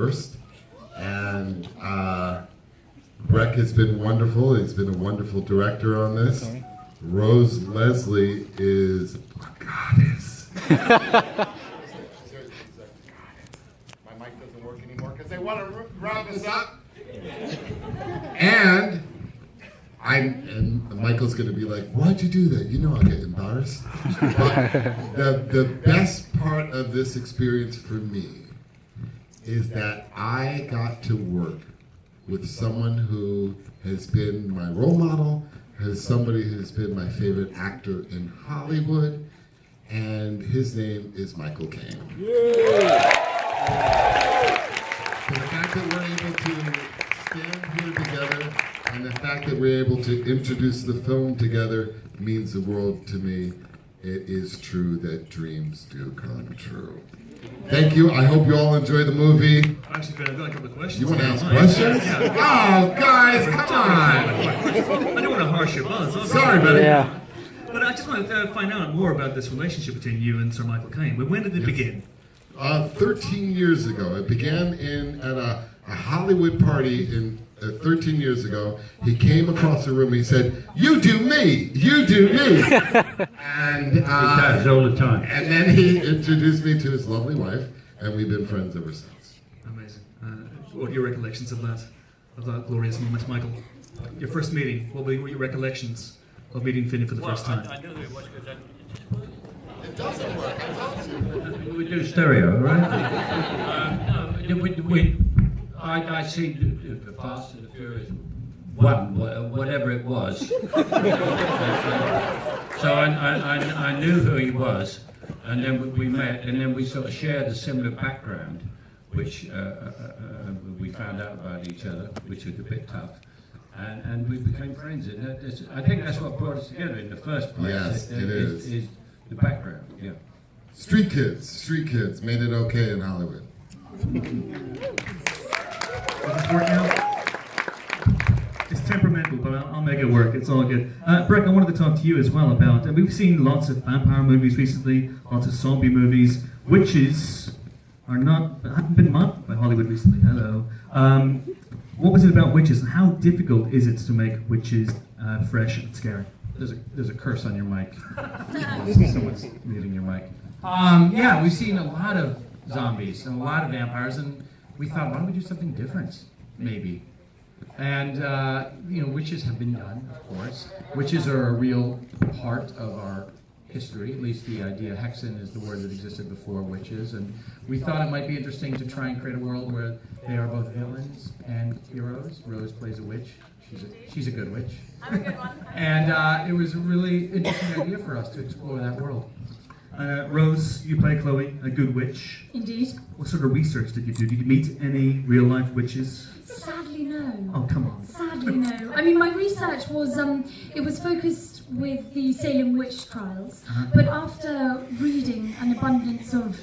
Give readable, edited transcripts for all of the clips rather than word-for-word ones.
first. And Breck has been wonderful. He's been a wonderful director on this. Rose Leslie is a goddess. My mic doesn't work anymore because they want to round us up. And Michael's going to be like, why'd you do that? You know I'll get embarrassed. But the best part of this experience for me is that I got to work with someone who has been my role model, as somebody who's been my favorite actor in Hollywood, and his name is Michael Caine. Yeah. So the fact that we're able to stand here together, and the fact that we're able to introduce the film together means the world to me. It is true that dreams do come true. Thank you. I hope you all enjoy the movie. Actually, I've got a couple of questions. You want to ask questions? Yeah. Oh, guys, come on. I don't want to harsh your buzz. Sorry, buddy. Yeah. But I just want to find out more about this relationship between you and Sir Michael Caine. When did it begin? 13 years ago. It began at a Hollywood party 13 years ago. He came across the room. He said, "You do me. You do me." And He does all the time. And then he introduced me to his lovely wife, and we've been friends ever since. Amazing. What are your recollections of that glorious moment, Michael? Your first meeting. What were your recollections of meeting Finney for the first time? I knew it was because It doesn't work. I told you. we do stereo, right? I see the Fast and the Furious 1, whatever it was. So I knew who he was, and then we met, and then we sort of shared a similar background, which we found out about each other, which was a bit tough. And we became friends. And I think that's what brought us together in the first place. Yes, it is. Is the background, yeah. Street kids made it okay in Hollywood. Does this work now? It's temperamental, but I'll make it work. It's all good. Breck, I wanted to talk to you as well about, and we've seen lots of vampire movies recently, lots of zombie movies. Witches haven't been mocked by Hollywood recently. Hello. What was it about witches, and how difficult is it to make witches fresh and scary? There's a curse on your mic. Someone's Muting your mic. Yeah, we've seen a lot of zombies and a lot of vampires, and we thought, why don't we do something different, maybe? And witches have been done, of course. Witches are a real part of our history. At least the idea, hexen is the word that existed before witches, and we thought it might be interesting to try and create a world where they are both villains and heroes. Rose plays a witch. She's a good witch. I'm a good one. And it was a really interesting idea for us to explore that world. Rose, you play Chloe, a good witch. Indeed. What sort of research did you do? Did you meet any real-life witches? Sadly, no. Oh, come on. Sadly, no. I mean, my research was, it was focused with the Salem witch trials, but after reading an abundance of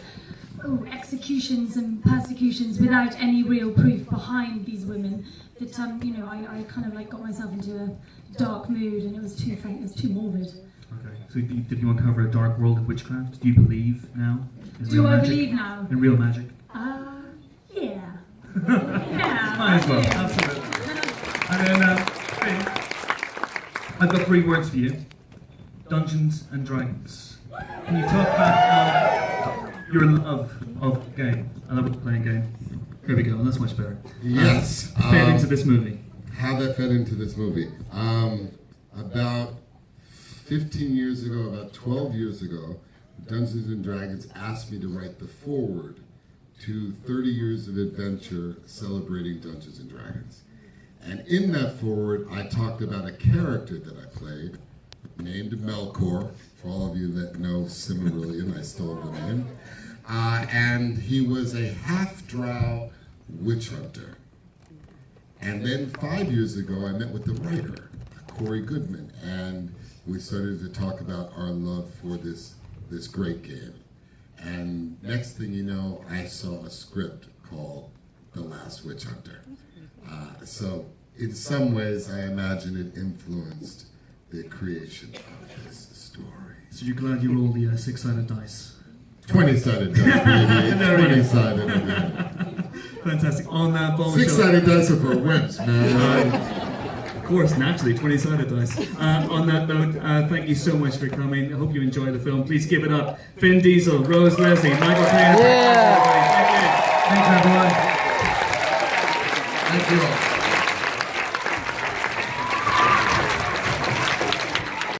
executions and persecutions without any real proof behind these women, that I kind of like got myself into a dark mood, and it was too morbid. Okay. So did you uncover a dark world of witchcraft? Do you believe now in real Do I magic? believe now? In real magic? Yeah. Might as well, Yeah. absolutely. And then, Finn, I've got 3 words for you. Dungeons and Dragons. Can you talk about your love of game? I love playing game. Here we go, that's much better. Yes. Fed into this movie. How that fed into this movie. About 15 years ago, about 12 years ago, Dungeons and Dragons asked me to write the foreword to 30 Years of Adventure celebrating Dungeons and Dragons. And in that foreword, I talked about a character that I played named Melkor, for all of you that know Silmarillion, I stole the name. And he was a half-drow witch hunter. And then 5 years ago, I met with the writer, Corey Goodman, and we started to talk about our love for this great game. And next thing you know, I saw a script called The Last Witch Hunter. So in some ways, I imagine it influenced the creation of this story. So you're glad you rolled the 6-sided dice? 20-sided dice, baby. 20-sided. Fantastic. On that bombshell. Six-sided dice are for wimps, man. Of course, naturally, 20-sided dice. On that note, thank you so much for coming. I hope you enjoy the film. Please give it up. Vin Diesel, Rose Leslie, Michael Caine. Yeah. Thank you. Thanks, everyone. Thank you all.